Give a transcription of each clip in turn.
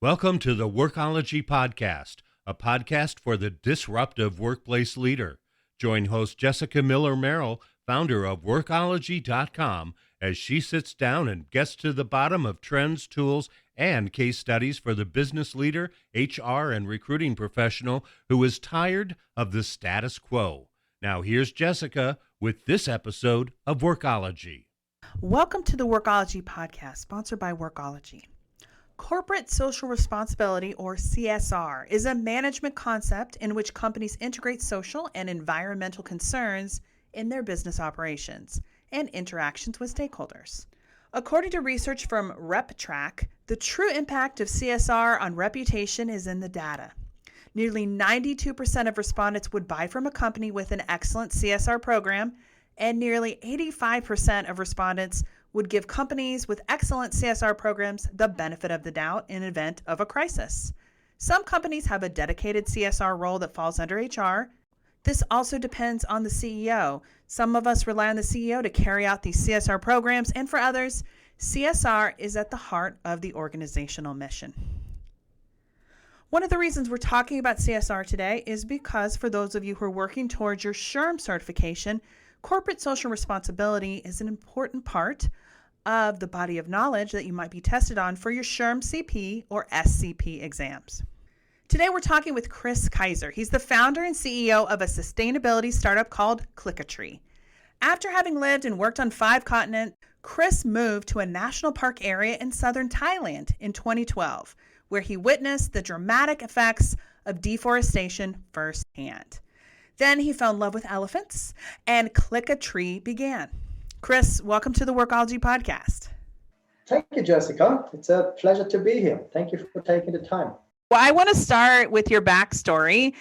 Welcome to the Workology Podcast, a podcast for the disruptive workplace leader. Join host Jessica Miller-Merrill, founder of Workology.com, as she sits down and gets to the bottom of trends, tools, and case studies for the business leader, HR, and recruiting professional who is tired of the status quo. Now here's Jessica with this episode of Workology. Welcome to the Workology Podcast, sponsored by Workology. Corporate social responsibility, or CSR, is a management concept in which companies integrate social and environmental concerns in their business operations and interactions with stakeholders. According to research from RepTrak, the true impact of CSR on reputation is in the data. Nearly 92% of respondents would buy from a company with an excellent CSR program, and nearly 85% of respondents would give companies with excellent CSR programs the benefit of the doubt in event of a crisis. Some companies have a dedicated CSR role that falls under HR. This also depends on the CEO. Some of us rely on the CEO to carry out these CSR programs, and for others, CSR is at the heart of the organizational mission. One of the reasons we're talking about CSR today is because for those of you who are working towards your SHRM certification, corporate social responsibility is an important part of the body of knowledge that you might be tested on for your SHRM CP or SCP exams. Today we're talking with Chris Kaiser. He's the founder and CEO of a sustainability startup called Clickatree. After having lived and worked on 5 continents, Chris moved to a national park area in Southern Thailand in 2012, where he witnessed the dramatic effects of deforestation firsthand. Then he fell in love with elephants, and Clickatree began. Chris, welcome to the Workology Podcast. Thank you, Jessica. It's a pleasure to be here. Thank you for taking the time. Well, I want to start with your backstory.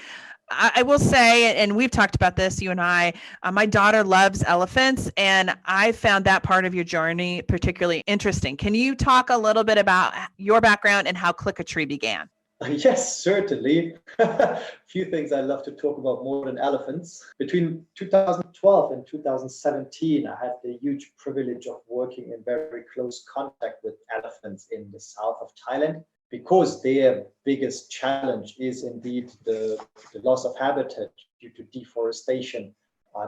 I will say, and we've talked about this, you and I, my daughter loves elephants, and I found that part of your journey particularly interesting. Can you talk a little bit about your background and how Clickatree began? Yes, certainly. A few things I love to talk about more than elephants. Between 2012 and 2017, I had the huge privilege of working in very close contact with elephants in the south of Thailand, because their biggest challenge is indeed the loss of habitat due to deforestation.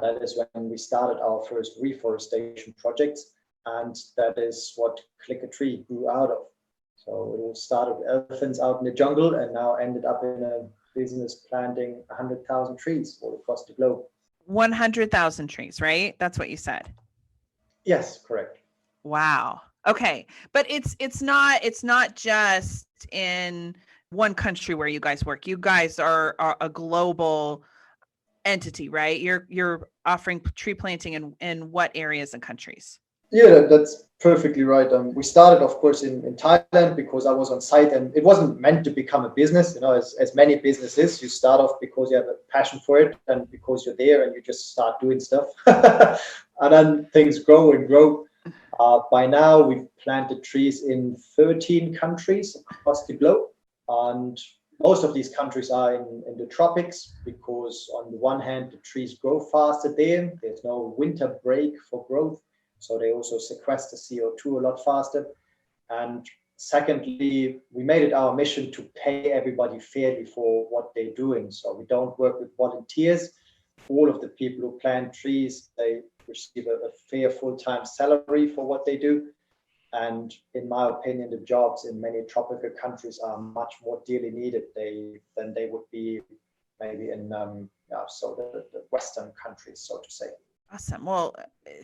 That is when we started our first reforestation projects, and that is what Clickatree grew out of. So it all started with elephants out in the jungle and now ended up in a business planting 100,000 trees all across the globe. 100,000 trees, right? That's what you said. Yes, correct. Wow. Okay. But it's not just in one country where you guys work. You guys are a global entity, right? You're offering tree planting in what areas and countries? Yeah, that's perfectly right. We started, of course, in Thailand because I was on site, and it wasn't meant to become a business. You know, as many businesses, you start off because you have a passion for it and because you're there and you just start doing stuff. And then things grow and grow. By now, we've planted trees in 13 countries across the globe. And most of these countries are in the tropics because, on the one hand, the trees grow faster there. There's no winter break for growth. So they also sequester CO2 a lot faster. And secondly, we made it our mission to pay everybody fairly for what they're doing. So we don't work with volunteers. All of the people who plant trees, they receive a fair full-time salary for what they do. And in my opinion, the jobs in many tropical countries are much more dearly needed than they would be maybe in the Western countries, so to say. Awesome. Well,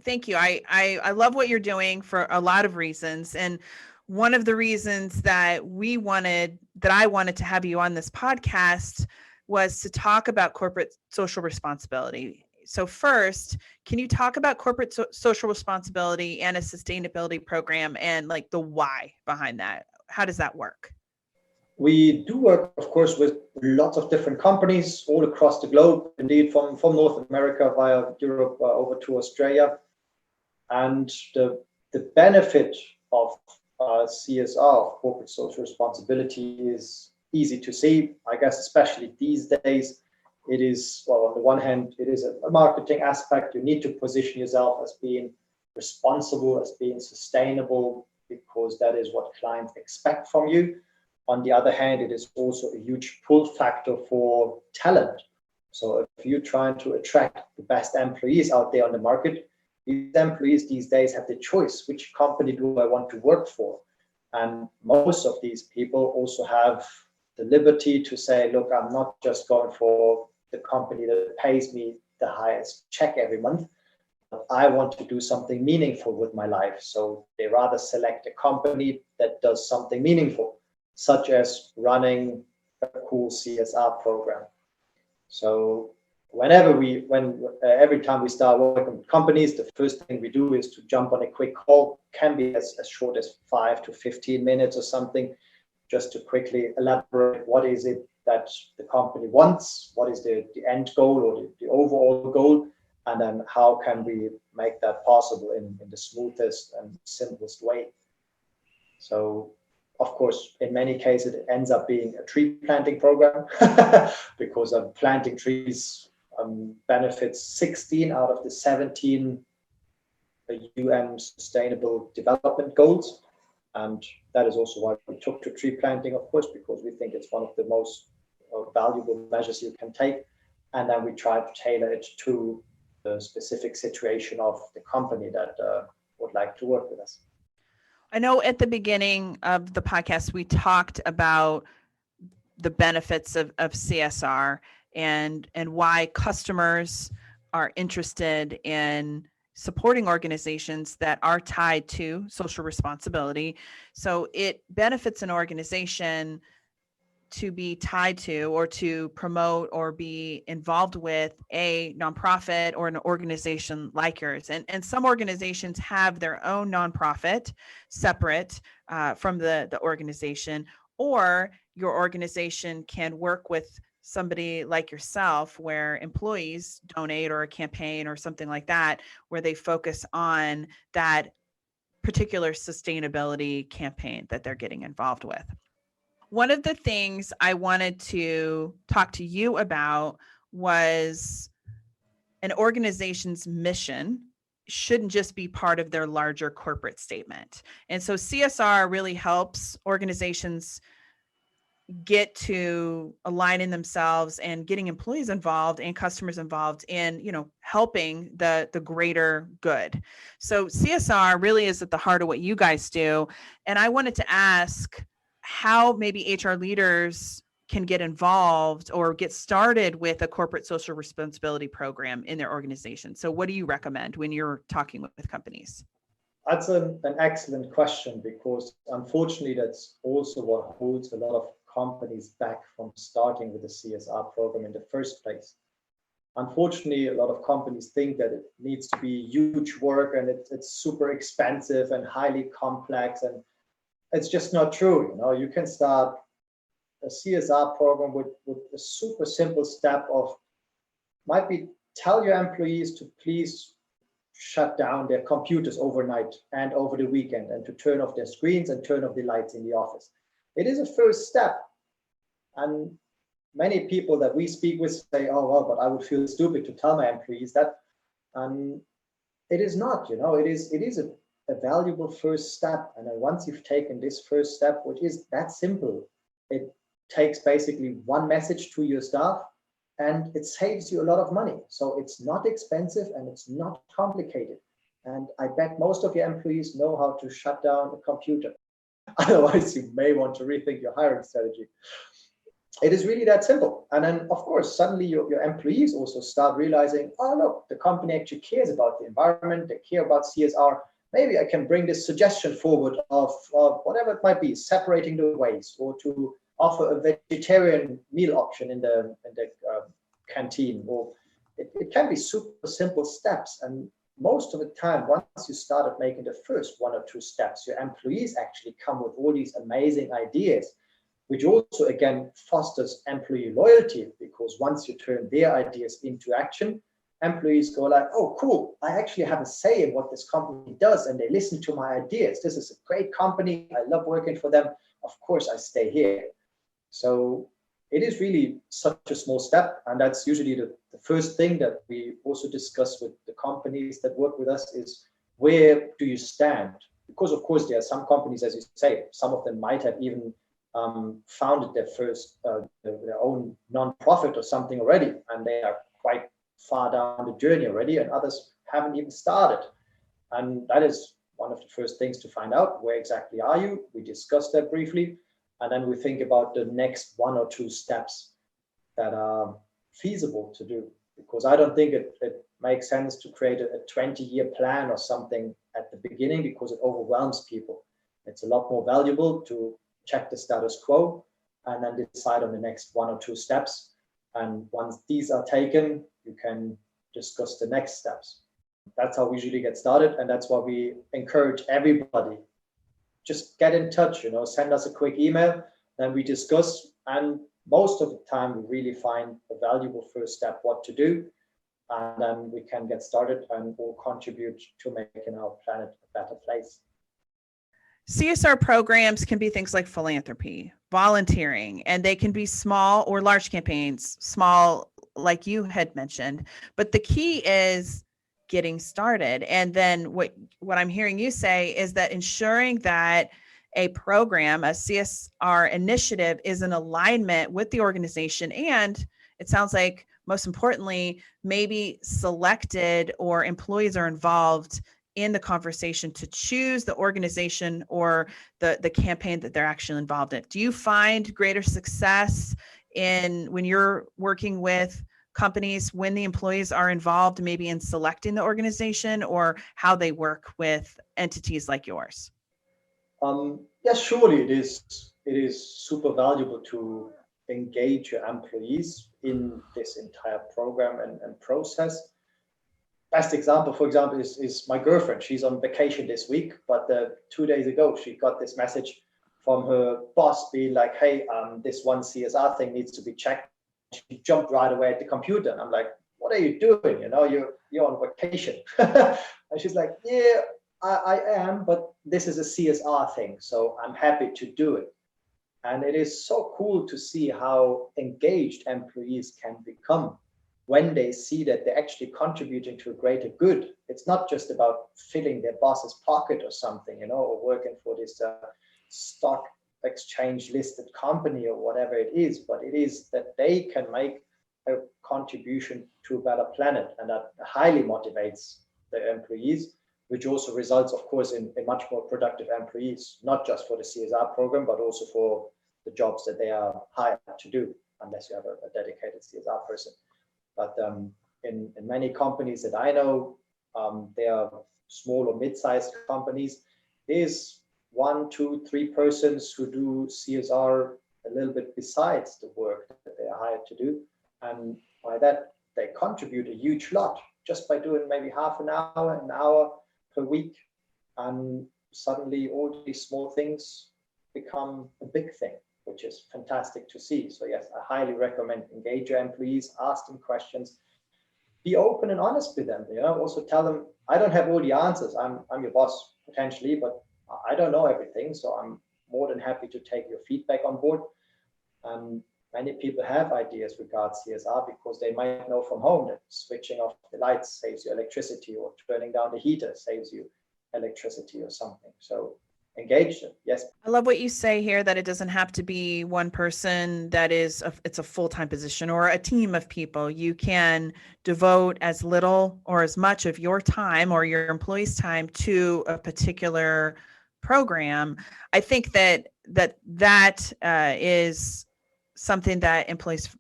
thank you. I love what you're doing for a lot of reasons. And one of the reasons that I wanted to have you on this podcast was to talk about corporate social responsibility. So first, can you talk about corporate social responsibility and a sustainability program and like the why behind that? How does that work? We do work, of course, with lots of different companies all across the globe, indeed from North America via Europe over to Australia. And the benefit of CSR, corporate social responsibility, is easy to see, I guess, especially these days. It is, well, on the one hand, it is a marketing aspect. You need to position yourself as being responsible, as being sustainable, because that is what clients expect from you. On the other hand, it is also a huge pull factor for talent. So if you're trying to attract the best employees out there on the market, these employees these days have the choice, which company do I want to work for? And most of these people also have the liberty to say, look, I'm not just going for the company that pays me the highest check every month. I want to do something meaningful with my life. So they rather select a company that does something meaningful, such as running a cool CSR program. So every time we start working with companies, the first thing we do is to jump on a quick call, can be as short as 5 to 15 minutes or something, just to quickly elaborate what is it that the company wants, what is the end goal or the overall goal, and then how can we make that possible in the smoothest and simplest way. So, of course, in many cases, it ends up being a tree planting program because planting trees benefits 16 out of the 17 UN Sustainable Development Goals. And that is also why we took to tree planting, of course, because we think it's one of the most valuable measures you can take. And then we try to tailor it to the specific situation of the company that would like to work with us. I know at the beginning of the podcast, we talked about the benefits of CSR and why customers are interested in supporting organizations that are tied to social responsibility. So it benefits an organization to be tied to or to promote or be involved with a nonprofit or an organization like yours. And some organizations have their own nonprofit separate from the organization, or your organization can work with somebody like yourself where employees donate, or a campaign or something like that, where they focus on that particular sustainability campaign that they're getting involved with. One of the things I wanted to talk to you about was an organization's mission shouldn't just be part of their larger corporate statement. And so CSR really helps organizations get to aligning themselves and getting employees involved and customers involved in, helping the greater good. So CSR really is at the heart of what you guys do. And I wanted to ask how maybe HR leaders can get involved or get started with a corporate social responsibility program in their organization. So what do you recommend when you're talking with companies? That's an excellent question, because unfortunately, that's also what holds a lot of companies back from starting with the CSR program in the first place. Unfortunately, a lot of companies think that it needs to be huge work and it's super expensive and highly complex, and it's just not true. You can start a CSR program with a super simple step of, might be, tell your employees to please shut down their computers overnight and over the weekend, and to turn off their screens and turn off the lights in the office. It is a first step. And many people that we speak with say, oh, well, but I would feel stupid to tell my employees that. And it is not, it is a valuable first step. And then once you've taken this first step, which is that simple, it takes basically one message to your staff, and it saves you a lot of money. So it's not expensive and it's not complicated. And I bet most of your employees know how to shut down a computer. Otherwise, you may want to rethink your hiring strategy. It is really that simple. And then, of course, suddenly your employees also start realizing, oh, look, the company actually cares about the environment. They care about CSR. Maybe I can bring this suggestion forward of whatever it might be, separating the waste, or to offer a vegetarian meal option in the canteen. Or it can be super simple steps. And most of the time, once you started making the first one or two steps, your employees actually come with all these amazing ideas, which also, again, fosters employee loyalty, because once you turn their ideas into action, employees go like, oh, cool, I actually have a say in what this company does, and they listen to my ideas. This is a great company. I love working for them. Of course, I stay here. So it is really such a small step. And that's usually the first thing that we also discuss with the companies that work with us is, where do you stand? Because, of course, there are some companies, as you say, some of them might have even founded their first their own non-profit or something already, and they are quite far down the journey already, and others haven't even started. And that is one of the first things to find out. Where exactly are you? We discussed that briefly, and then we think about the next 1 or 2 steps that are feasible to do. Because I don't think it makes sense to create a 20-year plan or something at the beginning, because it overwhelms people. It's a lot more valuable to check the status quo and then decide on the next 1 or 2 steps. And once these are taken, you can discuss the next steps. That's how we usually get started. And that's why we encourage everybody. Just get in touch, send us a quick email, then we discuss. And most of the time, we really find a valuable first step, what to do. And then we can get started and all contribute to making our planet a better place. CSR programs can be things like philanthropy, volunteering, and they can be small or large campaigns, small, like you had mentioned. But the key is getting started. And then what I'm hearing you say is that ensuring that a program, a CSR initiative, is in alignment with the organization. And it sounds like, most importantly, maybe selected or employees are involved in the conversation to choose the organization or the campaign that they're actually involved in. Do you find greater success when you're working with companies when the employees are involved maybe in selecting the organization, or how they work with entities like yours? Yes, surely it is super valuable to engage your employees in this entire program and process. Best example, for example, is my girlfriend. She's on vacation this week, but 2 days ago, she got this message from her boss being like, hey, this one CSR thing needs to be checked. She jumped right away at the computer. And I'm like, what are you doing? You're on vacation. And she's like, yeah, I am, but this is a CSR thing, so I'm happy to do it. And it is so cool to see how engaged employees can become when they see that they're actually contributing to a greater good. It's not just about filling their boss's pocket or something, or working for this stock exchange listed company or whatever it is, but it is that they can make a contribution to a better planet, and that highly motivates the employees, which also results, of course, in much more productive employees, not just for the CSR program, but also for the jobs that they are hired to do, unless you have a dedicated CSR person. But in many companies that I know, they are small or mid-sized companies. There's 1, 2, 3 persons who do CSR a little bit besides the work that they are hired to do. And by that, they contribute a huge lot just by doing maybe half an hour per week. And suddenly all these small things become a big thing, which is fantastic to see. So yes, I highly recommend engage your employees, ask them questions, be open and honest with them. Also tell them, I don't have all the answers. I'm your boss potentially, but I don't know everything. So I'm more than happy to take your feedback on board. Many people have ideas regarding CSR because they might know from home that switching off the lights saves you electricity, or turning down the heater saves you electricity or something. So engage them. Yes. I love what you say here, that it doesn't have to be one person, it's a full-time position or a team of people. You can devote as little or as much of your time or your employees' time to a particular program. I think that is something that employees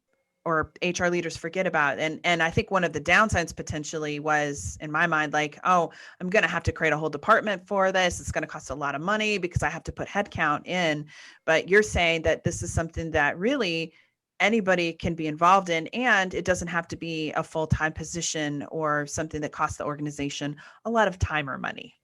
or HR leaders forget about. And I think one of the downsides potentially was, in my mind, like, oh, I'm going to have to create a whole department for this. It's going to cost a lot of money because I have to put headcount in. But you're saying that this is something that really anybody can be involved in, and it doesn't have to be a full-time position or something that costs the organization a lot of time or money.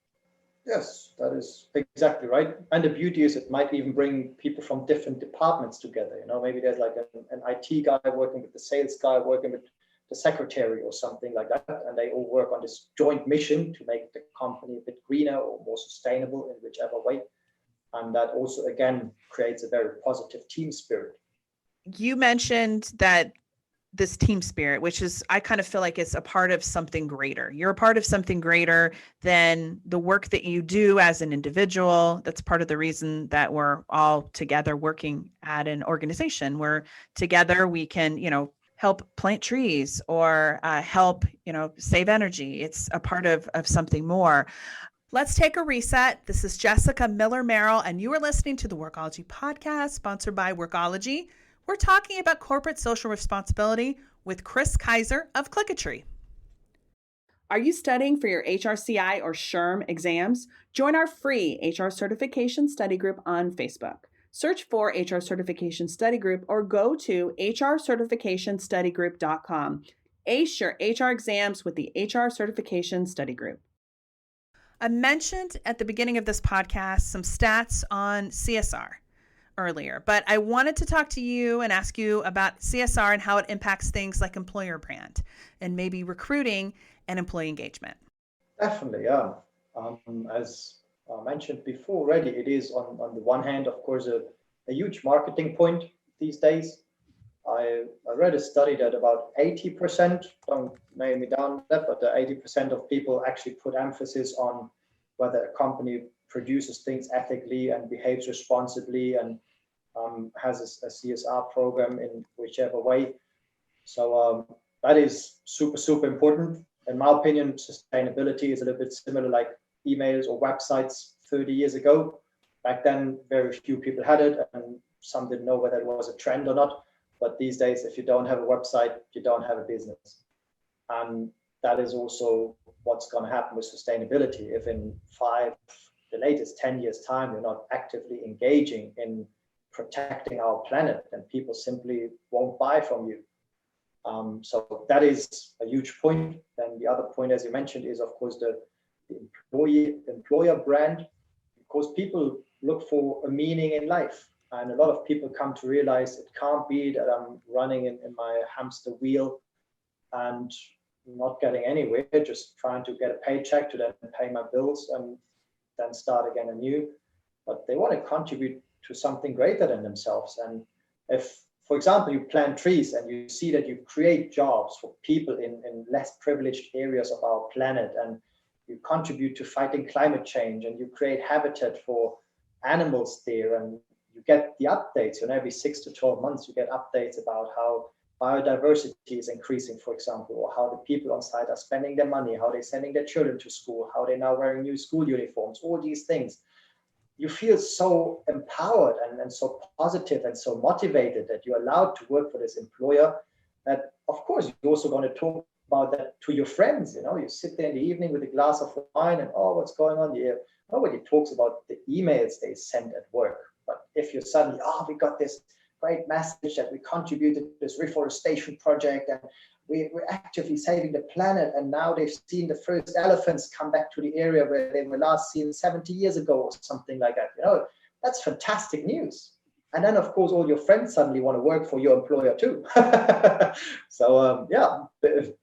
Yes, that is exactly right. And the beauty is it might even bring people from different departments together. Maybe there's like an IT guy working with the sales guy, working with the secretary or something like that. And they all work on this joint mission to make the company a bit greener or more sustainable in whichever way. And that also, again, creates a very positive team spirit. You mentioned that this team spirit, which is, I kind of feel like it's a part of something greater. You're a part of something greater than the work that you do as an individual. That's part of the reason that we're all together working at an organization where together we can, help plant trees or help, save energy. It's a part of something more. Let's take a reset. This is Jessica Miller Merrill, and you are listening to the Workology podcast, sponsored by Workology. We're talking about corporate social responsibility with Chris Kaiser of Clickatree. Are you studying for your HRCI or SHRM exams? Join our free HR Certification Study Group on Facebook. Search for HR Certification Study Group or go to hrcertificationstudygroup.com. Ace your HR exams with the HR Certification Study Group. I mentioned at the beginning of this podcast some stats on CSR earlier, but I wanted to talk to you and ask you about CSR and how it impacts things like employer brand and maybe recruiting and employee engagement. Definitely, yeah. As mentioned before already, it is on the one hand, of course, a huge marketing point these days. I read a study that about 80%, don't nail me down that, but 80% of people actually put emphasis on whether a company produces things ethically and behaves responsibly and has a CSR program in whichever way. So that is super, super important. In my opinion, sustainability is a little bit similar like emails or websites 30 years ago. Back then, very few people had it and some didn't know whether it was a trend or not. But these days, if you don't have a website, you don't have a business. And that is also what's going to happen with sustainability. If in the latest 10 years time, you're not actively engaging in protecting our planet, then people simply won't buy from you. So that is a huge point. Then the other point, as you mentioned, is of course the employer brand, because people look for a meaning in life. And a lot of people come to realize it can't be that I'm running in my hamster wheel and not getting anywhere, just trying to get a paycheck to then pay my bills and then start again anew. But they want to contribute to something greater than themselves. And if, for example, you plant trees and you see that you create jobs for people in less privileged areas of our planet, and you contribute to fighting climate change, and you create habitat for animals there, and you get the updates, every 6 to 12 months, you get updates about how biodiversity is increasing, for example, or how the people on site are spending their money, how they're sending their children to school, how they're now wearing new school uniforms, all these things. You feel so empowered and so positive and so motivated that you're allowed to work for this employer, that of course you're also going to talk about that to your friends. You sit there in the evening with a glass of wine and, oh, what's going on here? Nobody talks about the emails they send at work. But if you suddenly, we got this great message that we contributed to this reforestation project and we're actively saving the planet, and now they've seen the first elephants come back to the area where they were last seen 70 years ago or something like that. That's fantastic news. And then, of course, all your friends suddenly want to work for your employer too. So,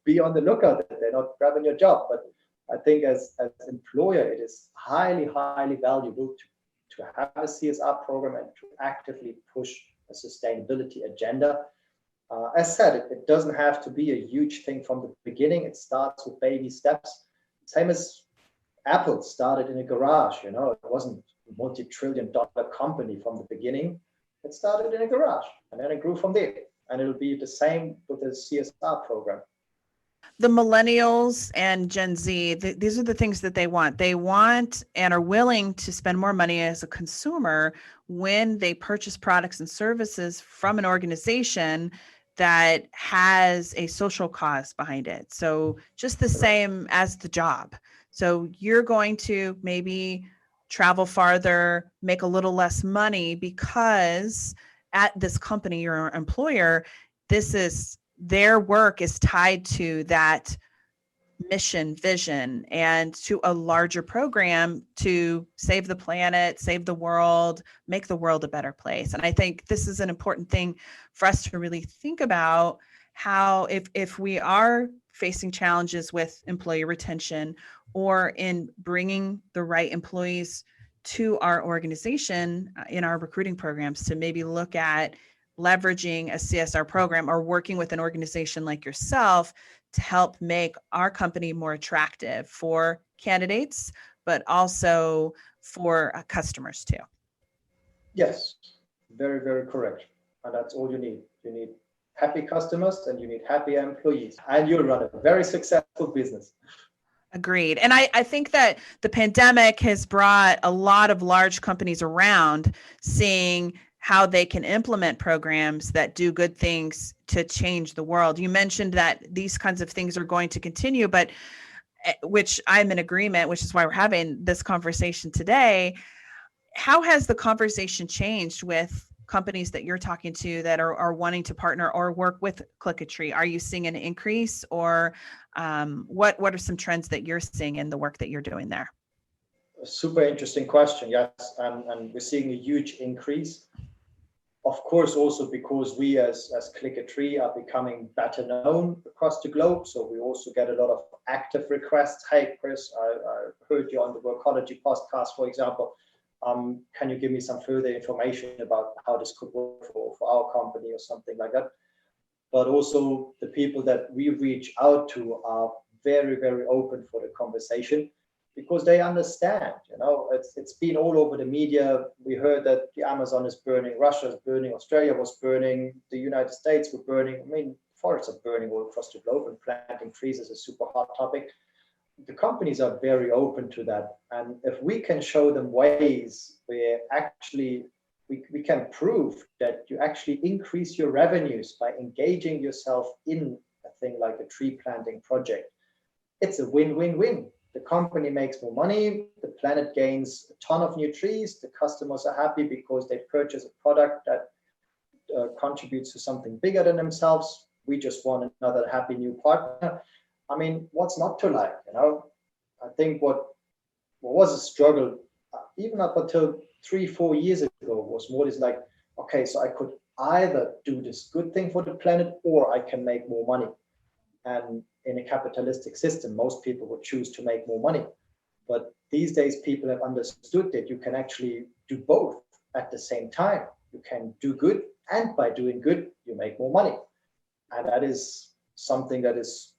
be on the lookout that they're not grabbing your job. But I think as an employer, it is highly, highly valuable to have a CSR program and to actively push a sustainability agenda. As said, it doesn't have to be a huge thing from the beginning. It starts with baby steps. Same as Apple started in a garage. It wasn't a multi-trillion-dollar company from the begining. It started in a garage, and then it grew from there. And it'll be the same with the CSR program. The millennials and Gen Z, these are the things that they want. They want and are willing to spend more money as a consumer when they purchase products and services from an organization that has a social cause behind it. So just the same as the job. So you're going to maybe travel farther, make a little less money because at this company, your employer, their work is tied to that mission, vision, and to a larger program to save the planet, save the world, make the world a better place. And I think this is an important thing for us to really think about, how if we are facing challenges with employee retention or in bringing the right employees to our organization in our recruiting programs, to maybe look at leveraging a CSR program or working with an organization like yourself to help make our company more attractive for candidates, but also for customers too. Yes, very, very correct. And that's all you need. You need happy customers and you need happy employees, and you'll run a very successful business. Agreed. And I think that the pandemic has brought a lot of large companies around seeing how they can implement programs that do good things to change the world. You mentioned that these kinds of things are going to continue, but which I'm in agreement, which is why we're having this conversation today. How has the conversation changed with companies that you're talking to that are wanting to partner or work with Click-a-Tree? Are you seeing an increase, or what are some trends that you're seeing in the work that you're doing there? A super interesting question. Yes, and we're seeing a huge increase. Of course, also because we as Click-a-Tree are becoming better known across the globe. So we also get a lot of active requests. Hey, Chris, I heard you on the Workology podcast, for example. Can you give me some further information about how this could work for our company or something like that? But also the people that we reach out to are very, very open for the conversation because they understand, it's been all over the media. We heard that the Amazon is burning, Russia is burning, Australia was burning, the United States were burning. I mean, forests are burning all across the globe, and planting trees is a super hot topic. The companies are very open to that. And if we can show them ways where actually we can prove that you actually increase your revenues by engaging yourself in a thing like a tree planting project, it's a win-win-win. The company makes more money, the planet gains a ton of new trees, the customers are happy because they purchase a product that contributes to something bigger than themselves. We just want another happy new partner. I mean, what's not to like, I think what was a struggle, even up until 3-4 years ago, was more this like, okay, so I could either do this good thing for the planet or I can make more money. And in a capitalistic system, most people would choose to make more money. But these days, people have understood that you can actually do both at the same time. You can do good, and by doing good, you make more money. And that is something that is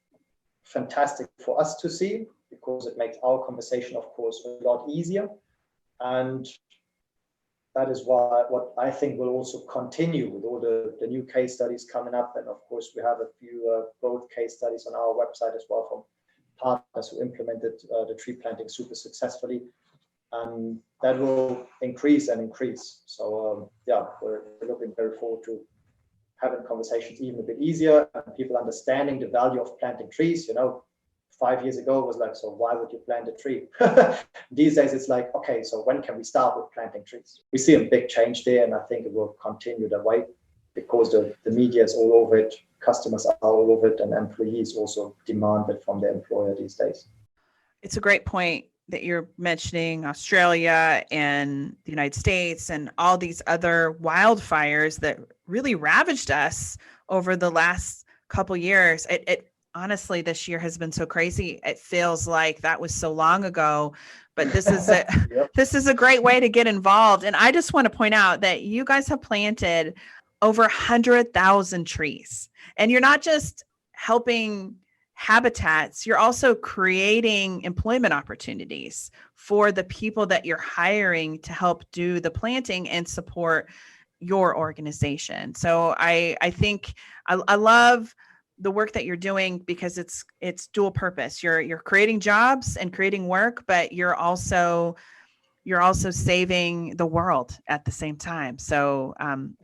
fantastic for us to see, because it makes our conversation, of course, a lot easier. And that is what I think will also continue with all the new case studies coming up. And of course, we have a few both case studies on our website as well from partners who implemented the tree planting super successfully. And that will increase and increase. So we're looking very forward to having conversations even a bit easier, and people understanding the value of planting trees. 5 years ago it was like, so why would you plant a tree? These days it's like, okay, so when can we start with planting trees? We see a big change there, and I think it will continue that way because the media is all over it, customers are all over it, and employees also demand it from their employer these days. It's a great point that you're mentioning Australia and the United States and all these other wildfires that really ravaged us over the last couple years. It honestly, this year has been so crazy. It feels like that was so long ago, but this is Yep. This is a great way to get involved. And I just want to point out that you guys have planted over 100,000 trees, and you're not just helping habitats, you're also creating employment opportunities for the people that you're hiring to help do the planting and support your organization. So I think I love the work that you're doing because it's dual purpose. You're creating jobs and creating work, but you're also saving the world at the same time. So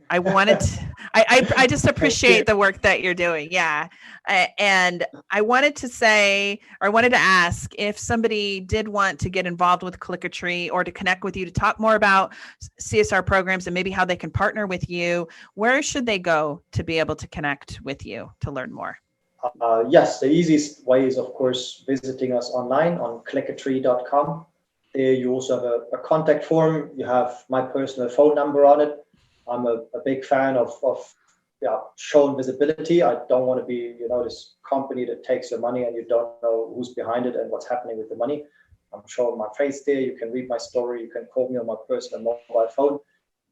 I wanted to, I just appreciate the work that you're doing. Yeah. And I wanted to ask if somebody did want to get involved with Click-a-Tree or to connect with you to talk more about CSR programs and maybe how they can partner with you, where should they go to be able to connect with you to learn more? Yes, the easiest way is, of course, visiting us online on clickatree.com. There you also have a contact form. You have my personal phone number on it. I'm a big fan of showing visibility. I don't want to be, this company that takes your money and you don't know who's behind it and what's happening with the money. I'm showing my face there. You can read my story. You can call me on my personal mobile phone.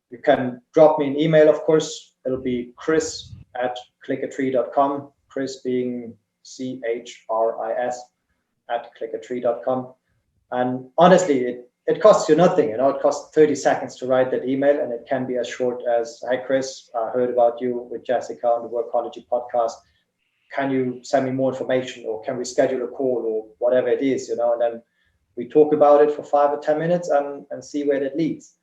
You can drop me an email, of course. it'll be chris@clickatree.com, Chris being CHRIS @clickatree.com. And honestly, it costs you nothing. It costs 30 seconds to write that email, and it can be as short as, "Hi, Chris, I heard about you with Jessica on the Workology podcast. Can you send me more information, or can we schedule a call," or whatever it is, and then we talk about it for 5 or 10 minutes and see where that leads.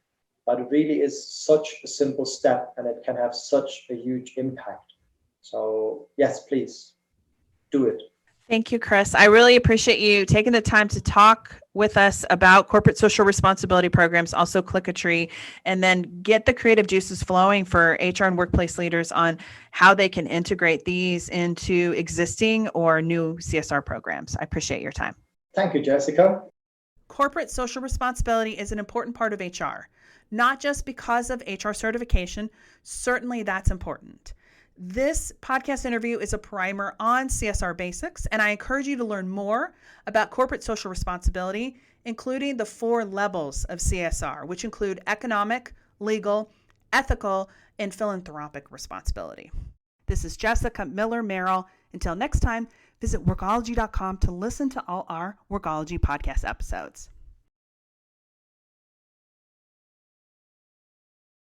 But it really is such a simple step, and it can have such a huge impact. So yes, please do it. Thank you, Chris. I really appreciate you taking the time to talk with us about corporate social responsibility programs, also Clickatree, and then get the creative juices flowing for HR and workplace leaders on how they can integrate these into existing or new CSR programs. I appreciate your time. Thank you, Jessica. Corporate social responsibility is an important part of HR, not just because of HR certification. Certainly that's important. This podcast interview is a primer on CSR basics, and I encourage you to learn more about corporate social responsibility, including the 4 levels of CSR, which include economic, legal, ethical, and philanthropic responsibility. This is Jessica Miller Merrill. Until next time, visit workology.com to listen to all our Workology podcast episodes.